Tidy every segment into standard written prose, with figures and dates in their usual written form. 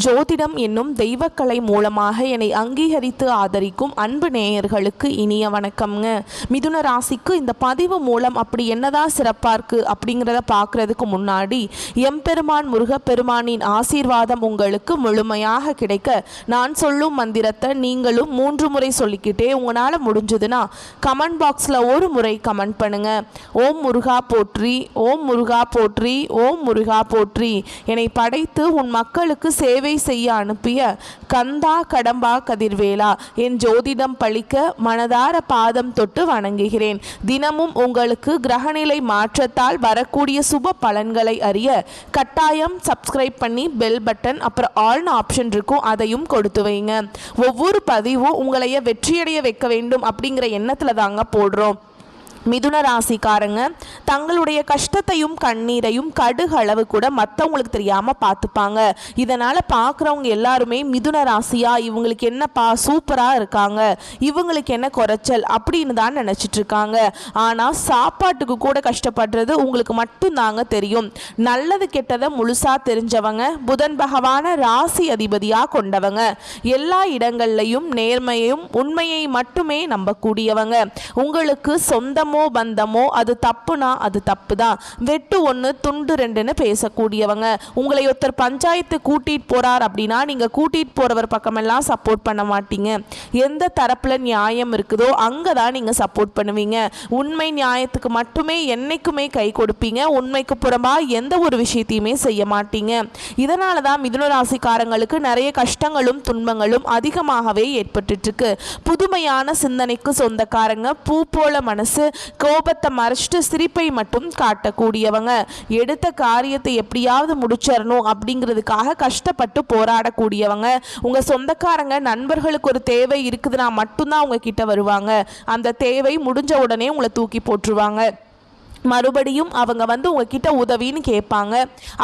ஜோதிடம் என்னும் தெய்வக்கலை மூலமாக என்னை அங்கீகரித்து ஆதரிக்கும் அன்பு நேயர்களுக்கு இனிய வணக்கம்ங்க. மிதுன ராசிக்கு இந்த பதிவு மூலம் அப்படி என்னதான் சிறப்பாக இருக்குது அப்படிங்கிறத பார்க்குறதுக்கு முன்னாடி எம்பெருமான் முருகப்பெருமானின் ஆசீர்வாதம் உங்களுக்கு முழுமையாக கிடைக்க நான் சொல்லும் மந்திரத்தை நீங்களும் 3 முறை சொல்லிக்கிட்டே உங்களால் முடிஞ்சதுன்னா கமெண்ட் பாக்ஸில் ஒரு முறை கமெண்ட் பண்ணுங்க. ஓம் முருகா போற்றி, ஓம் முருகா போற்றி, ஓம் முருகா போற்றி. என்னை படைத்து உன் மக்களுக்கு சேவை செய்ய அனுப்பிய கந்தா கடம்பா கதிர்வேலா, என் ஜோதிடம் பழிக்க மனதார பாதம் தொட்டு வணங்குகிறேன். தினமும் உங்களுக்கு கிரகநிலை மாற்றத்தால் வரக்கூடிய சுப பலன்களை அறிய கட்டாயம் சப்ஸ்கிரைப் பண்ணி பெல் பட்டன் அப்புறம் ஆல்னு ஆப்ஷன் இருக்கும், அதையும் கொடுத்து வைங்க. ஒவ்வொரு பதிவும் உங்களைய வெற்றியடைய வைக்க வேண்டும் அப்படிங்கிற எண்ணத்தில் தாங்க போடுறோம். மிதுன ராசிக்காரங்க தங்களுடைய கஷ்டத்தையும் கண்ணீரையும் கடுகளவு கூட மற்றவங்களுக்கு தெரியாமல் பார்த்துப்பாங்க. இதனால் பார்க்குறவங்க எல்லாருமே மிதுன ராசியா, இவங்களுக்கு என்னப்பா சூப்பராக இருக்காங்க, இவங்களுக்கு என்ன குறைச்சல் அப்படின்னு தான் நினச்சிட்டு இருக்காங்க. ஆனால் சாப்பாட்டுக்கு கூட கஷ்டப்படுறது உங்களுக்கு மட்டும்தாங்க தெரியும். நல்லது கெட்டதை முழுசாக தெரிஞ்சவங்க, புதன் பகவான ராசி அதிபதியாக கொண்டவங்க, எல்லா இடங்கள்லையும் நேர்மையும் உண்மையை மட்டுமே நம்பக்கூடியவங்க. உங்களுக்கு சொந்தமும் பந்தமோ அது தப்புனா அது தப்பு தான், வெட்டு 1 துண்டு 2ன்னு பேசக்கூடியவங்க. உங்களை ஒருத்தர் பஞ்சாயத்து கூட்டிட்டு போறார் அப்படின்னா நீங்க கூட்டிட்டு போறவர் பக்கமெல்லாம் சப்போர்ட் பண்ண மாட்டீங்க. எந்த தரப்புல நியாயம் இருக்குதோ அங்கதான் நீங்க சப்போர்ட் பண்ணுவீங்க. உண்மை நியாயத்துக்கு மட்டுமே என்னைக்குமே கை கொடுப்பீங்க. உண்மைக்கு புறம்பா எந்த ஒரு விஷயத்தையுமே செய்ய மாட்டீங்க. இதனால தான் மிதுன ராசிக்காரங்களுக்கு நிறைய கஷ்டங்களும் துன்பங்களும் அதிகமாகவே ஏற்பட்டு இருக்கு. புதுமையான சிந்தனைக்கு சொந்தக்காரங்க, பூ போல மனசு, கோபத்தை மறைச்சிட்டு சிரிப்பை மட்டும் காட்டக்கூடியவங்க, எடுத்த காரியத்தை எப்படியாவது முடிச்சிடணும் அப்படிங்கிறதுக்காக கஷ்டப்பட்டு போராடக்கூடியவங்க. உங்க சொந்தக்காரங்க நண்பர்களுக்கு ஒரு தேவை இருக்குதுன்னா மட்டும்தான் அவங்க கிட்ட வருவாங்க. அந்த தேவை முடிஞ்ச உடனே உங்களை தூக்கி போட்டுருவாங்க. மறுபடியும் அவங்க உங்ககிட்ட உதவின்னு கேட்பாங்க.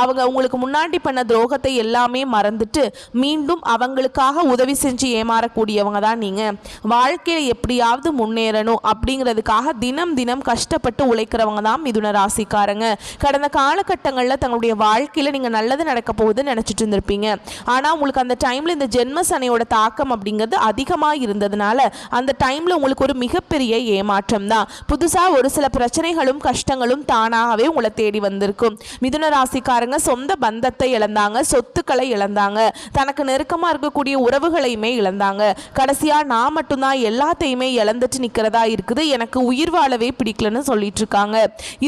அவங்க உங்களுக்கு முன்னாடி பண்ண துரோகத்தை எல்லாமே மறந்துட்டு மீண்டும் அவங்களுக்காக உதவி செஞ்சு ஏமாறக்கூடியவங்க தான் நீங்கள். வாழ்க்கையில் எப்படியாவது முன்னேறணும் அப்படிங்கிறதுக்காக தினம் தினம் கஷ்டப்பட்டு உழைக்கிறவங்க தான் மிதுன ராசிக்காரங்க. கடந்த காலகட்டங்களில் தங்களுடைய வாழ்க்கையில் நீங்கள் நல்லது நடக்க போகுதுன்னு நினச்சிட்டு இருந்திருப்பீங்க. ஆனால் உங்களுக்கு அந்த டைமில் இந்த ஜென்ம சனையோட தாக்கம் அப்படிங்கிறது அதிகமாக இருந்ததுனால அந்த டைமில் உங்களுக்கு ஒரு மிகப்பெரிய ஏமாற்றம் தான். புதுசாக ஒரு சில பிரச்சனைகளும் கஷ்டங்களும் தானாகவே உங்களை தேடி வந்திருக்கும். மிதுன ராசிக்காரங்க சொந்த பந்தத்தை இழந்தாங்க, சொத்துக்களை இழந்தாங்க, தனக்கு நெருக்கமா இருக்கக்கூடிய உறவுகளையுமே இழந்தாங்க. கடைசியா நான் மட்டும்தான் எல்லாத்தையுமே இழந்துட்டு நிக்கிறதா இருக்குது, எனக்கு உயிர் வாழவே பிடிக்கலன்னு சொல்லிட்டு இருக்காங்க.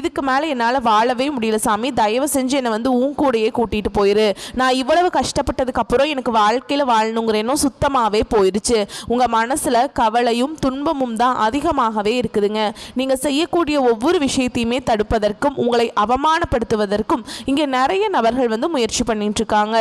இதுக்கு மேல என்னால வாழவே முடியல சாமி, தயவு செஞ்சு என்னை உன் கூடையே கூட்டிட்டு போயிரு. நான் இவ்வளவு கஷ்டப்பட்டதுக்கு அப்புறம் எனக்கு வாழ்க்கையில வாழணுங்கிற எண்ணம் சுத்தமாவே போயிடுச்சு. உங்க மனசுல கவலையும் துன்பமும் தான் அதிகமாகவே இருக்குதுங்க. நீங்க செய்யக்கூடிய ஒவ்வொரு விஷயத்தையுமே தடுப்பதற்கும் உங்களை அவமானப்படுத்துவதற்கும் இங்கே நிறைய நபர்கள் முயற்சி பண்ணிட்டு இருக்காங்க.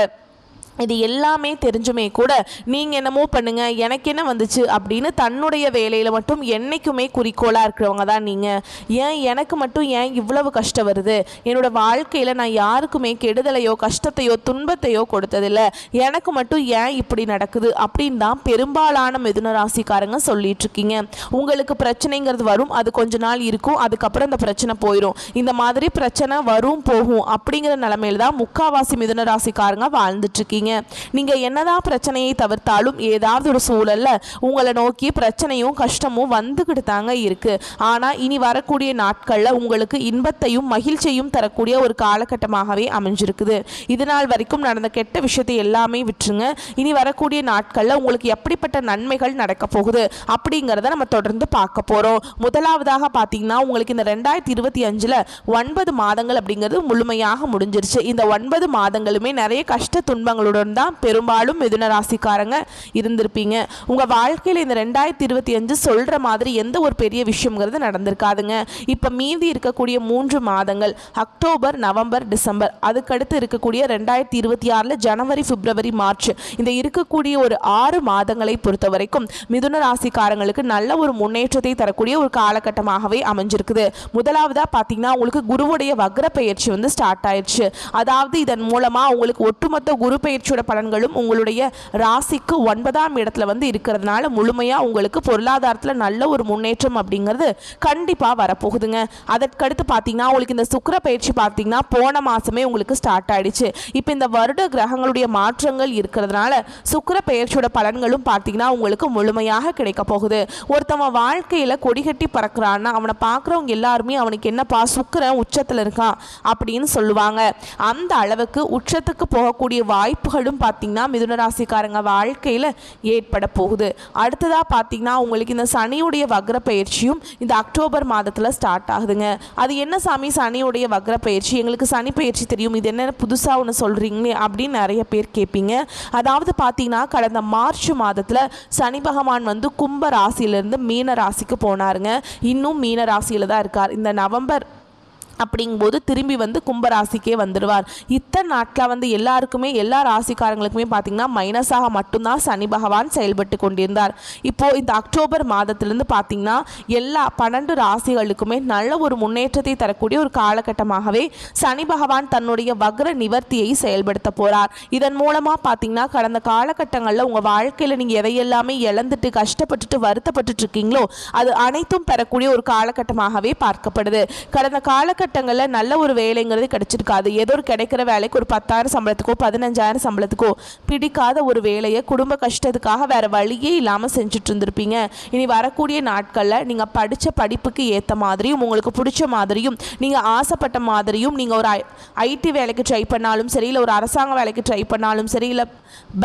இது எல்லாமே தெரிஞ்சுமே கூட நீங்கள் என்னமோ பண்ணுங்க, எனக்கு என்ன வந்துச்சு அப்படின்னு தன்னுடைய வேலையில் மட்டும் என்றைக்குமே குறிக்கோளாக இருக்கிறவங்க தான் நீங்கள். ஏன் எனக்கு மட்டும் ஏன் இவ்வளவு கஷ்டம் வருது, என்னோட வாழ்க்கையில் நான் யாருக்குமே கெடுதலையோ கஷ்டத்தையோ துன்பத்தையோ கொடுத்ததில்லை, எனக்கு மட்டும் ஏன் இப்படி நடக்குது அப்படின்னு தான் பெரும்பாலான மிதுன ராசிக்காரங்க சொல்லிட்டு இருக்கீங்க. உங்களுக்கு பிரச்சனைங்கிறது வரும், அது கொஞ்ச நாள் இருக்கும், அதுக்கப்புறம் அந்த பிரச்சனை போயிடும். இந்த மாதிரி பிரச்சனை வரும் போகும் அப்படிங்கிற நிலைமையில தான் முக்காவாசி மிதுன ராசிக்காரங்க வாழ்ந்துட்டு இருக்கீங்க. நீங்க என்னதான் பிரச்சனையை தவிர்த்தாலும் ஏதாவது ஒரு சூழல்ல உங்களை நோக்கி பிரச்சனையும் கஷ்டமும் வந்துகிட்டு தாங்க இருக்கு. ஆனா இனி வரக்கூடிய நாட்கள்ல உங்களுக்கு இன்பத்தையும் மகிழ்ச்சியும் தரக்கூடிய ஒரு காலகட்டமாகவே அமைஞ்சிருக்குது. இதனால் வரைக்கும் நடந்த கெட்ட விஷயத்தை எல்லாமே விட்டுருங்க. இனி வரக்கூடிய நாட்கள்ல உங்களுக்கு எப்படிப்பட்ட நன்மைகள் நடக்க போகுது அப்படிங்கிறத நம்ம தொடர்ந்து பார்க்க போறோம். முதலாவதாக பார்த்தீங்கன்னா உங்களுக்கு இந்த 2025ல 9 மாதங்கள் அப்படிங்கிறது முழுமையாக முடிஞ்சிருச்சு. இந்த 9 மாதங்களுமே நிறைய கஷ்ட துன்பங்களோட தான் பெரும்பாலும் மிதுன ராசிக்காரங்க இருந்திருப்பீங்க. உங்க வாழ்க்கையில் இந்த 2025 சொல்ற மாதிரி எந்த ஒரு பெரிய விஷயம்ங்கிறது நடந்திருக்காதுங்க. இப்ப மீதி இருக்கக்கூடிய 3 மாதங்கள் அக்டோபர், நவம்பர், டிசம்பர், அதுக்கடுத்து இருக்கக்கூடிய 2026ல ஜனவரி, பிப்ரவரி, மார்ச், இந்த இருக்கக்கூடிய ஒரு 6 மாதங்களை பொறுத்த வரைக்கும் மிதுன ராசிக்காரங்களுக்கு நல்ல ஒரு முன்னேற்றத்தை தரக்கூடிய ஒரு காலகட்டமாகவே அமைஞ்சிருக்குது. முதலாவதா பார்த்தீங்கன்னா உங்களுக்கு குருவுடைய வக்ர பயிற்சி ஸ்டார்ட் ஆயிடுச்சு. அதாவது இதன் மூலமா உங்களுக்கு ஒட்டுமொத்த குரு பயிற்சி பெயர்ச்சியோட பலன்களும் உங்களுடைய ராசிக்கு 9ஆம் இடத்துல வந்து இருக்கிறதுனால முழுமையாக உங்களுக்கு பொருளாதாரத்தில் நல்ல ஒரு முன்னேற்றம் அப்படிங்கிறது கண்டிப்பாக வரப்போகுதுங்க. அதற்கடுத்து பார்த்தீங்கன்னா உங்களுக்கு இந்த சுக்கிர பயிற்சி பார்த்தீங்கன்னா போன மாதமே உங்களுக்கு ஸ்டார்ட் ஆயிடுச்சு. இப்போ இந்த வருட கிரகங்களுடைய மாற்றங்கள் இருக்கிறதுனால சுக்கிர பயிற்சியோட பலன்களும் பார்த்தீங்கன்னா உங்களுக்கு முழுமையாக கிடைக்க போகுது. ஒருத்தவங்க வாழ்க்கையில் கொடிகட்டி பறக்கிறான்னா அவனை பார்க்குறவங்க எல்லாருமே அவனுக்கு என்னப்பா சுக்கிரன் உச்சத்தில் இருக்கான் அப்படின்னு சொல்லுவாங்க. அந்த அளவுக்கு உச்சத்துக்கு போகக்கூடிய வாய்ப்புகளும் பார்த்தீங்கன்னா மிதுன ராசிக்காரங்க வாழ்க்கையில் ஏற்பட போகுது. அடுத்ததாக பார்த்தீங்கன்னா உங்களுக்கு இந்த சனியுடைய வக்ர பயிற்சியும் இந்த அக்டோபர் மாதத்தில் ஸ்டார்ட் ஆகுதுங்க. அது என்ன சாமி சனியுடைய வக்ர பயிற்சி, எங்களுக்கு சனி பயிற்சி தெரியும், இது என்ன புதுசாக ஒன்று சொல்கிறீங்களே அப்படின்னு நிறைய பேர் கேட்பீங்க. அதாவது பார்த்தீங்கன்னா கடந்த மார்ச் மாதத்தில் சனி பகவான் வந்து கும்ப ராசியிலிருந்து மீன ராசிக்கு போனாருங்க. இன்னும் மீன ராசியில் தான் இருக்கார். இந்த நவம்பர் அப்படிங்கும்போது திரும்பி வந்து கும்பராசிக்கே வந்துடுவார். இத்தனை நாட்டில் வந்து எல்லாருக்குமே எல்லா ராசிக்காரங்களுக்குமே பார்த்திங்கன்னா மைனஸாக மட்டும்தான் சனி பகவான் செயல்பட்டு கொண்டிருந்தார். இப்போது இந்த அக்டோபர் மாதத்திலேருந்து பார்த்திங்கன்னா எல்லா 12 ராசிகளுக்குமே நல்ல ஒரு முன்னேற்றத்தை தரக்கூடிய ஒரு காலகட்டமாகவே சனி பகவான் தன்னுடைய வக்ர நிவர்த்தியை செயல்படுத்த போகிறார். இதன் மூலமாக பார்த்திங்கன்னா கடந்த காலகட்டங்களில் உங்கள் வாழ்க்கையில் நீங்கள் எதையெல்லாமே இழந்துட்டு கஷ்டப்பட்டுட்டு வருத்தப்பட்டுட்டு இருக்கீங்களோ அது அனைத்தும் பெறக்கூடிய ஒரு காலகட்டமாகவே பார்க்கப்படுது. கடந்த காலகட்டங்களில் நல்ல ஒரு வேலைங்கிறது கிடைச்சிருக்காது. ஏதோ ஒரு கிடைக்கிற வேலைக்கு ஒரு 10,000 சம்பளத்துக்கோ 15,000 சம்பளத்துக்கோ பிடிக்காத ஒரு வேலையை குடும்ப கஷ்டத்துக்காக வேற வழியே இல்லாமல் செஞ்சுட்டு இருந்திருப்பீங்க. இனி வரக்கூடிய நாட்களில் நீங்கள் படித்த படிப்புக்கு ஏற்ற மாதிரியும் உங்களுக்கு பிடிச்ச மாதிரியும் நீங்கள் ஆசைப்பட்ட மாதிரியும் நீங்கள் ஒரு ஐடி வேலைக்கு ட்ரை பண்ணாலும் சரி, இல்லை ஒரு அரசாங்க வேலைக்கு ட்ரை பண்ணாலும் சரி, இல்லை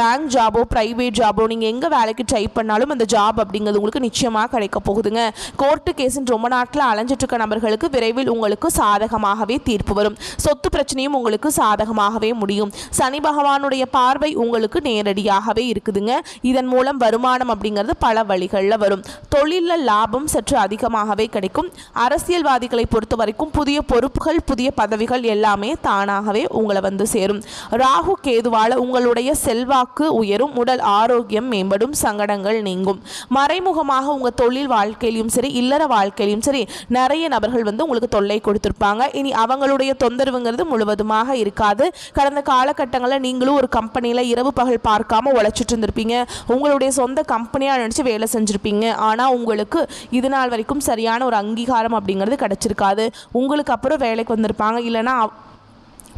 பேங்க் ஜாபோ ப்ரைவேட் ஜாபோ நீங்கள் எங்கே வேலைக்கு ட்ரை பண்ணாலும் அந்த ஜாப் அப்படிங்கிறது உங்களுக்கு நிச்சயமாக கிடைக்க போகுதுங்க. கோர்ட்டு கேஸுன்னு ரொம்ப நாட்டில் அலைஞ்சிட்டு இருக்க நபர்களுக்கு விரைவில் உங்களுக்கு சாதகமாகவே தீர்ப்பு வரும். சொத்து பிரச்சனையும் உங்களுக்கு சாதகமாகவே முடியும். சனி பகவானுடைய பார்வை உங்களுக்கு நேரடியாகவே இருக்குதுங்க. இதன் மூலம் வருமானம் அப்படிங்கிறது பல வழிகளில் வரும். தொழிலில் லாபம் சற்று அதிகமாகவே கிடைக்கும். அரசியல்வாதிகளை பொறுத்த வரைக்கும் புதிய பொறுப்புகள் புதிய பதவிகள் எல்லாமே தானாகவே உங்களை வந்து சேரும். ராகு கேதுவால உங்களுடைய செல்வாக்கு உயரும், உடல் ஆரோக்கியம் மேம்படும், சங்கடங்கள் நீங்கும். மறைமுகமாக உங்கள் தொழில் வாழ்க்கையிலும் சரி இல்லற வாழ்க்கையிலும் சரி நிறைய நபர்கள் வந்து உங்களுக்கு தொல்லை கொடுத்திருப்பாங்க. இனி அவங்களுடைய தொந்தரவுங்கிறது முழுவதுமாக இருக்காது. கடந்த காலகட்டங்களில் நீங்களும் ஒரு கம்பெனியில் இரவு பகல் பார்க்காம உழைச்சிட்டு இருந்திருப்பீங்க. உங்களுடைய சொந்த கம்பெனியாக நினச்சி வேலை செஞ்சுருப்பீங்க. ஆனால் உங்களுக்கு இது நாள் வரைக்கும் சரியான ஒரு அங்கீகாரம் அப்படிங்கிறது கிடைச்சிருக்காது. உங்களுக்கு அப்புறம் வேலைக்கு வந்திருப்பாங்க, இல்லைன்னா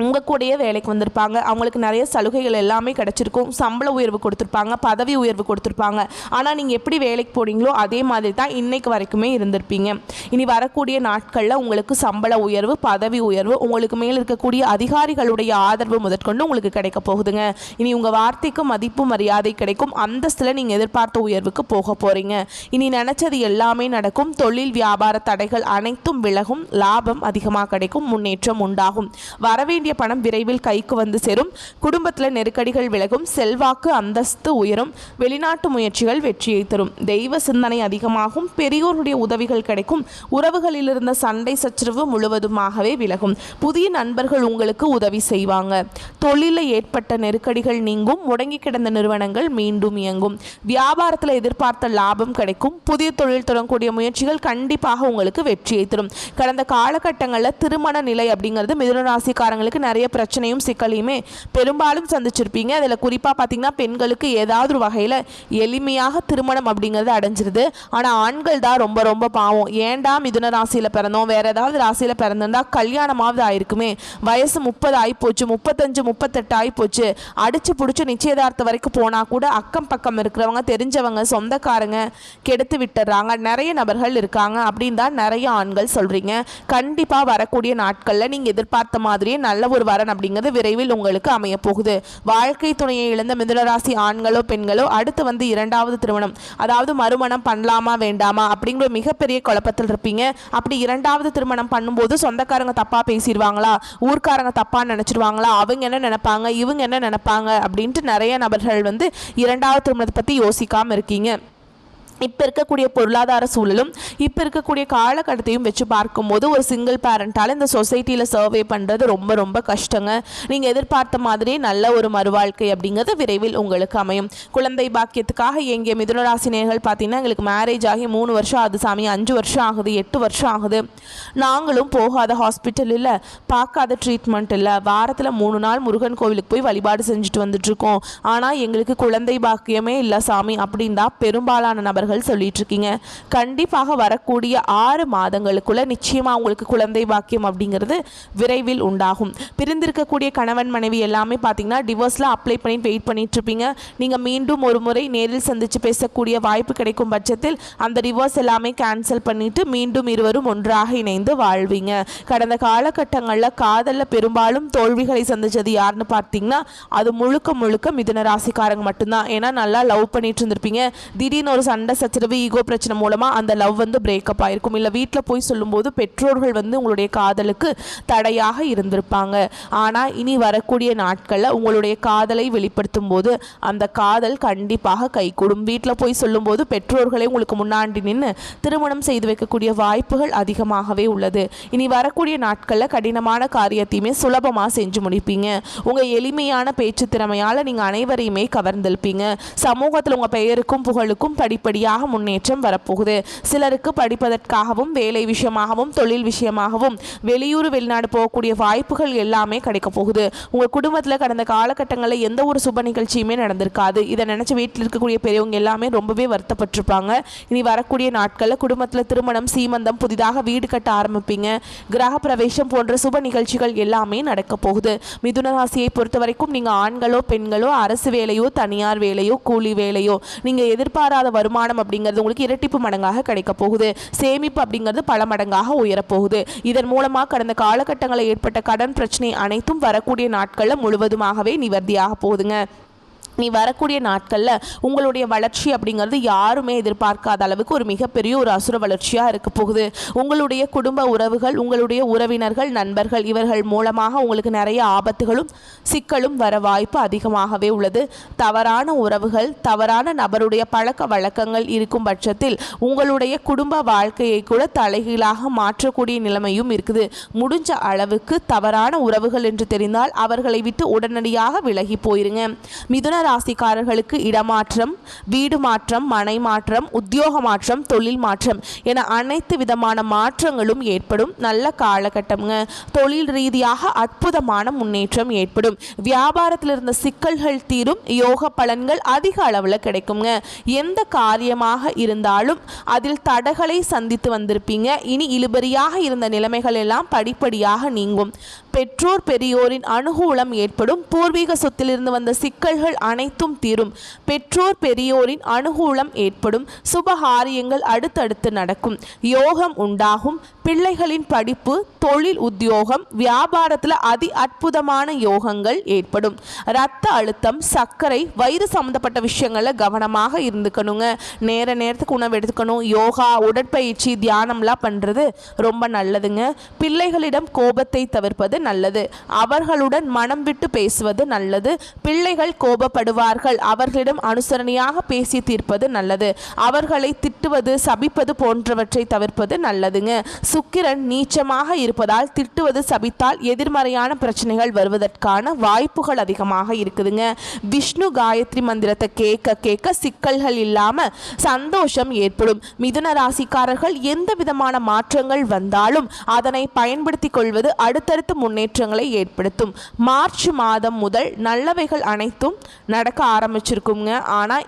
உங்கள் கூடயே வேலைக்கு வந்திருப்பாங்க. அவங்களுக்கு நிறைய சலுகைகள் எல்லாமே கிடச்சிருக்கும். சம்பள உயர்வு கொடுத்துருப்பாங்க, பதவி உயர்வு கொடுத்துருப்பாங்க. ஆனால் நீங்கள் எப்படி வேலைக்கு போனீங்களோ அதே மாதிரி தான் இன்னைக்கு வரைக்குமே இருந்திருப்பீங்க. இனி வரக்கூடிய நாட்களில் உங்களுக்கு சம்பள உயர்வு பதவி உயர்வு உங்களுக்கு மேல் இருக்கக்கூடிய அதிகாரிகளுடைய ஆதரவு முதற்கொண்டு உங்களுக்கு கிடைக்க போகுதுங்க. இனி உங்கள் வார்த்தைக்கு மதிப்பு மரியாதை கிடைக்கும். அந்தஸ்தில் நீங்கள் எதிர்பார்த்த உயர்வுக்கு போக போகிறீங்க. இனி நினச்சது எல்லாமே நடக்கும். தொழில் வியாபார தடைகள் அனைத்தும் விலகும். லாபம் அதிகமாக கிடைக்கும். முன்னேற்றம் உண்டாகும். வரவேண்டிய பணம் விரைவில் கைக்கு வந்து சேரும். குடும்பத்தில் நெருக்கடிகள் விலகும். செல்வாக்கு அந்தஸ்து உயரும். வெளிநாட்டு முயற்சிகள் வெற்றியை தரும். தெய்வ சிந்தனை அதிகமாகும். பெரியோருடைய உதவிகள் கிடைக்கும். உறவுகளில் இருந்த சண்டை சச்சரவு முழுவதுமாகவே விலகும். புதிய நண்பர்கள் உங்களுக்கு உதவி செய்வாங்க. தொழிலில் ஏற்பட்ட நெருக்கடிகள் நீங்கும். முடங்கி கிடந்த நிறுவனங்கள் மீண்டும் இயங்கும். வியாபாரத்தில் எதிர்பார்த்த லாபம் கிடைக்கும். புதிய தொழில் தொடங்கக்கூடிய முயற்சிகள் கண்டிப்பாக உங்களுக்கு வெற்றியை தரும். கடந்த காலகட்டங்களில் திருமண நிலை அப்படிங்கிறது மிதுன ராசிக்காரங்களுக்கு நிறைய பிரச்சனையும் சிக்கலையுமே பெரும்பாலும் சந்திச்சிருப்பீங்க. அதில் குறிப்பாக பார்த்தீங்கன்னா பெண்களுக்கு ஏதாவது ஒரு வகையில் எளிமையாக திருமணம் அப்படிங்கிறது அடைஞ்சிருது. ஆனால் ஆண்கள் தான் ரொம்ப ரொம்ப பாவம். ஏண்டா மிதுன ராசியில் பிறந்தோம், வேற ஏதாவது ராசியில் பிறந்திருந்தா கல்யாணமாவது ஆயிருக்குமே, வயசு 30 ஆகிப்போச்சு, 35 38 ஆகிப்போச்சு, அடிச்சு பிடிச்சி நிச்சயதார்த்தம் வரைக்கும் போனால் கூட அக்கம் பக்கம் இருக்கிறவங்க தெரிஞ்சவங்க சொந்தக்காரங்க கெடுத்து விட்டுறாங்க. நிறைய நபர்கள் இருக்காங்க அப்படின்னு தான் நிறைய ஆண்கள் சொல்கிறீங்க. கண்டிப்பாக வரக்கூடிய நாட்களில் நீங்கள் எதிர்பார்த்த மாதிரியே நல்ல ஒரு வரன் அப்படிங்கிறது விரைவில் உங்களுக்கு அமைய போகுது. வாழ்க்கை துணையை இழந்த மிதுனராசி ஆண்களோ பெண்களோ அடுத்து வந்து 2வது திருமணம், அதாவது மறுமணம் பண்ணலாமா வேண்டாமா அப்படிங்கிற மிகப்பெரிய குழப்பத்தில் இருப்பீங்க. அப்படி 2வது திருமணம் பண்ணும்போது சொந்தக்காரங்க தப்பா பேசிடுவாங்களா, ஊர்க்காரங்க தப்பா நினைச்சிருவாங்களா, அவங்க என்ன நினைப்பாங்க இவங்க என்ன நினைப்பாங்க அப்படின்ட்டு நிறைய நபர்கள் வந்து 2வது திருமணத்தை பற்றி யோசிக்காமல் இருக்கீங்க. இப்போ இருக்கக்கூடிய பொருளாதார சூழலும் இப்போ இருக்கக்கூடிய காலகட்டத்தையும் வச்சு பார்க்கும்போது ஒரு சிங்கிள் பேரண்டால் இந்த சொசைட்டியில் சர்வே பண்ணுறது ரொம்ப ரொம்ப கஷ்டங்க. நீங்கள் எதிர்பார்த்த மாதிரி நல்ல ஒரு மறுவாழ்க்கை அப்படிங்கிறது விரைவில் உங்களுக்கு அமையும். குழந்தை பாக்கியத்துக்காக எங்கே மிதுனராசினியர்கள் பார்த்தீங்கன்னா எங்களுக்கு மேரேஜ் ஆகி 3 வருஷம் ஆகுது சாமி, 5 வருஷம் ஆகுது, 8 வருஷம் ஆகுது, நாங்களும் போகாத ஹாஸ்பிட்டல் இல்லை, பார்க்காத ட்ரீட்மெண்ட் இல்லை, வாரத்தில் 3 நாள் முருகன் கோவிலுக்கு போய் வழிபாடு செஞ்சுட்டு வந்துட்டுருக்கோம், ஆனால் எங்களுக்கு குழந்தை பாக்கியமே இல்லை சாமி அப்படின்னு தான் பெரும்பாலான நபர்கள் சொல்லிட்டு இருக்கீங்க. கண்டிப்பாக வரக்கூடிய 6 மாதங்களுக்குள்ள நிச்சயமா உங்களுக்கு குழந்தை பாக்கியம் அப்படிங்கிறது விரைவில் உண்டாகும். பிரிந்திருக்கக்கூடிய கணவன் மனைவி எல்லாமே பார்த்தீங்கன்னா டிவோர்ஸ்ல அப்ளை பண்ணி வெயிட் பண்ணிட்டு இருப்பீங்க. நீங்க மீண்டும் ஒரு முறை நேரில் சந்திச்சு பேசக்கூடிய வாய்ப்பு கிடைக்கும் பட்சத்தில் அந்த டிவோர்ஸ் எல்லாமே கேன்சல் பண்ணிட்டு மீண்டும் இருவரும் ஒன்றாக இணைந்து வாழ்வீங்க. கடந்த காலகட்டங்களில் காதலில் பெரும்பாலும் தோல்விகளை சந்திச்சது யாருன்னு பார்த்தீங்கன்னா அது முழுக்க முழுக்க மிதுன ராசிக்காரங்க மட்டும்தான். ஏன்னா நல்லா லவ் பண்ணிட்டு இருந்திருப்பீங்க, திடீர்னு ஒரு சண்டை சச்சரவு ஈகோ பிரச்சனை மூலமாக அந்த லவ் வந்து பிரேக்கப் ஆயிருக்கும். இல்லை வீட்டில் போய் சொல்லும்போது பெற்றோர்கள் வந்து உங்களுடைய காதலுக்கு தடையாக இருந்திருப்பாங்க. ஆனால் இனி வரக்கூடிய நாட்களில் உங்களுடைய காதலை வெளிப்படுத்தும் போது அந்த காதல் கண்டிப்பாக கைகூடும். வீட்டில் போய் சொல்லும்போது பெற்றோர்களை உங்களுக்கு முன்னாடி நின்று திருமணம் செய்து வைக்கக்கூடிய வாய்ப்புகள் அதிகமாகவே உள்ளது. இனி வரக்கூடிய நாட்களில் கடினமான காரியத்தையுமே சுலபமாக செஞ்சு முடிப்பீங்க. உங்கள் எளிமையான பேச்சு திறமையால் நீங்கள் அனைவரையுமே கவர்ந்திருப்பீங்க. சமூகத்தில் உங்கள் பெயருக்கும் புகழுக்கும் படிப்படியாக முன்னேற்றம் வரப்போகுது. சிலருக்கு படிப்பதற்காகவும் வேலை விஷயமாகவும் தொழில் விஷயமாகவும் வெளியூர் வெளிநாடு போகக்கூடிய வாய்ப்புகள் எல்லாமே கிடைக்க போகுது. உங்கள் குடும்பத்தில் கடந்த காலகட்டங்களில் எந்த ஒரு சுப நிகழ்ச்சியுமே நடந்திருக்காது. இதை நினைச்சு வீட்டில் இருக்கக்கூடிய பெரியவங்க எல்லாமே ரொம்பவே வருத்தப்பட்டிருப்பாங்க. இனி வரக்கூடிய நாட்களில் குடும்பத்தில் திருமணம், சீமந்தம், புதிதாக வீடு கட்ட ஆரம்பிப்பீங்க. கிரக பிரவேசம் போன்ற சுப நிகழ்ச்சிகள் எல்லாமே நடக்க போகுது. மிதுன ராசியை பொறுத்த வரைக்கும் நீங்கள் ஆண்களோ பெண்களோ அரசு வேலையோ தனியார் வேலையோ கூலி வேலையோ நீங்கள் எதிர்பாராத வருமானம் அப்படிங்கிறது உங்களுக்கு இரட்டிப்பு மடங்காக கிடைக்க போகுது. சேமிப்பு அப்படிங்கிறது பல மடங்காக உயரப்போகுது. இதன் மூலமாக கடந்த காலகட்டங்களில் ஏற்பட்ட கடன் பிரச்சனை அனைத்தும் வரக்கூடிய நாட்களில் முழுவதுமாகவே நிவர்த்தியாக போகுதுங்க. நீ வரக்கூடிய நாட்களில் உங்களுடைய வளர்ச்சி அப்படிங்கிறது யாருமே எதிர்பார்க்காத அளவுக்கு ஒரு மிகப்பெரிய ஒரு அசுர வளர்ச்சியாக இருக்க போகுது. உங்களுடைய குடும்ப உறவுகள், உங்களுடைய உறவினர்கள், நண்பர்கள் இவர்கள் மூலமாக உங்களுக்கு நிறைய ஆபத்துகளும் சிக்கலும் வர வாய்ப்பு அதிகமாகவே உள்ளது. தவறான உறவுகள், தவறான நபருடைய பழக்க வழக்கங்கள் இருக்கும் பட்சத்தில் உங்களுடைய குடும்ப வாழ்க்கையை கூட தலைகீழாக மாற்றக்கூடிய நிலைமையும் இருக்குது. முடிஞ்ச அளவுக்கு தவறான உறவுகள் என்று தெரிந்தால் அவர்களை விட்டு உடனடியாக விலகி போயிருங்க. மிதுன ராசிக்காரர்களுக்கு இடமாற்றம், வீடு மாற்றம், மனை மாற்றம், உத்தியோக மாற்றம், தொழில் மாற்றம் என அனைத்து விதமான மாற்றங்களும் ஏற்படும் நல்ல காலகட்டம்ங்க. தொழில் ரீதியாக அற்புதமான முன்னேற்றம் ஏற்படும். வியாபாரத்தில் இருந்த சிக்கல்கள் தீரும். யோக பலன்கள் அதிக அளவில் கிடைக்குங்க. எந்த காரியமாக இருந்தாலும் அதில் தடைகளை சந்தித்து வந்திருப்பீங்க. இனி இழுபறியாக இருந்த நிலைமைகள் எல்லாம் படிப்படியாக நீங்கும். பெற்றோர் பெரியோரின் அனுகூலம் ஏற்படும். பூர்வீக சொத்திலிருந்து வந்த சிக்கல்கள் அனைத்தும் தீரும். பெற்றோர் பெரியோரின் அனுகூலம் ஏற்படும். சுபகாரியங்கள் அடுத்தடுத்து நடக்கும். யோகம் உண்டாகும். பிள்ளைகளின் படிப்பு, தொழில், உத்தியோகம், வியாபாரத்தில் அதி அற்புதமான யோகங்கள் ஏற்படும். இரத்த அழுத்தம், சர்க்கரை, வயிறு சம்பந்தப்பட்ட விஷயங்களில் கவனமாக இருந்துக்கணுங்க. நேரத்துக்கு உணவு எடுத்துக்கணும். யோகா, உடற்பயிற்சி, தியானம்லாம் பண்ணுறது ரொம்ப நல்லதுங்க. பிள்ளைகளிடம் கோபத்தை தவிர்ப்பது நல்லது. அவர்களுடன் மனம் விட்டு பேசுவது நல்லது. பிள்ளைகள் கோபப்படுவார்கள், அவர்களிடம் அனுசரணையாக பேசி தீர்ப்பது நல்லது. அவர்களை திட்டுவது, சபிப்பது போன்றவற்றை தவிர்ப்பது நல்லதுங்க. சுக்கிரன் நீச்சமாக இருப்பதால் திட்டுவது, சபித்தால் எதிர்மறையான பிரச்சனைகள் வருவதற்கான வாய்ப்புகள் அதிகமாக இருக்குதுங்க. விஷ்ணு காயத்ரி மந்திரத்தை கேட்க கேட்க சிக்கல்கள் இல்லாம சந்தோஷம் ஏற்படும். மிதுன ராசிக்காரர்கள் எந்த விதமான மாற்றங்கள் வந்தாலும் அதனை பயன்படுத்திக் கொள்வது அடுத்தடுத்து முன்னேற்றங்களை ஏற்படுத்தும். மார்ச் மாதம் முதல் நல்லவைகள் அனைத்தும் நடக்க ஆரம்பிச்சிருக்குங்க. ஆனால்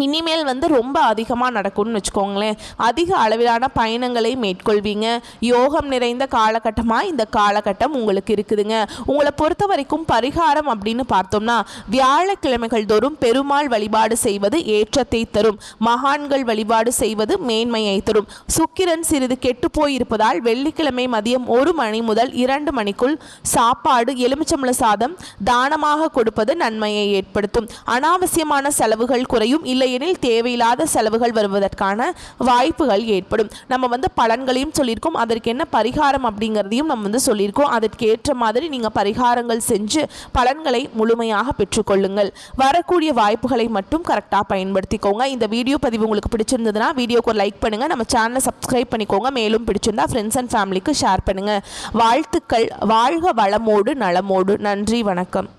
இனிமேல் ரொம்ப அதிகமாக நடக்கும்னு வச்சுக்கோங்களேன். அதிக அளவிலான பயணங்களை மேற்கொள்வீங்க. யோகம் நிறைந்த காலகட்டமாக இந்த காலகட்டம் உங்களுக்கு இருக்குதுங்க. உங்களை பொறுத்த வரைக்கும் பரிகாரம் அப்படின்னு பார்த்தோம்னா வியாழக்கிழமைகள் தோறும் பெருமாள் வழிபாடு செய்வது ஏற்றத்தை தரும். மகான்கள் வழிபாடு செய்வது மேன்மையை தரும். சுக்கிரன் சிறிது கெட்டு போயிருப்பதால் வெள்ளிக்கிழமை மதியம் 1 மணி முதல் 2 மணிக்குள் சாப்பாடு, எலுமிச்சம்பழ சாதம் தானமாக கொடுப்பது நன்மையை ஏற்படுத்தும். அனாவசியமான செலவுகள் குறையும். இல்லை இல்லையெனில் தேவையில்லாத செலவுகள் வருவதற்கான வாய்ப்புகள் ஏற்படும். நம்ம பலன்களையும் சொல்லியிருக்கோம், அதற்கு என்ன பரிகாரம் அப்படிங்கிறதையும் நம்ம சொல்லியிருக்கோம். அதற்கு ஏற்ற மாதிரி நீங்கள் பரிகாரங்கள் செஞ்சு பலன்களை முழுமையாக பெற்றுக்கொள்ளுங்கள். வரக்கூடிய வாய்ப்புகளை மட்டும் கரெக்டாக பயன்படுத்திக்கோங்க. இந்த வீடியோ பதிவு உங்களுக்கு பிடிச்சிருந்ததுன்னா வீடியோக்கு ஒரு லைக் பண்ணுங்கள், நம்ம சேனலை சப்ஸ்கிரைப் பண்ணிக்கோங்க. மேலும் பிடிச்சிருந்தா ஃப்ரெண்ட்ஸ் அண்ட் ஃபேமிலிக்கு ஷேர் பண்ணுங்கள். வாழ்த்துக்கள். வாழ்க வளமோடு நலமோடு. நன்றி, வணக்கம்.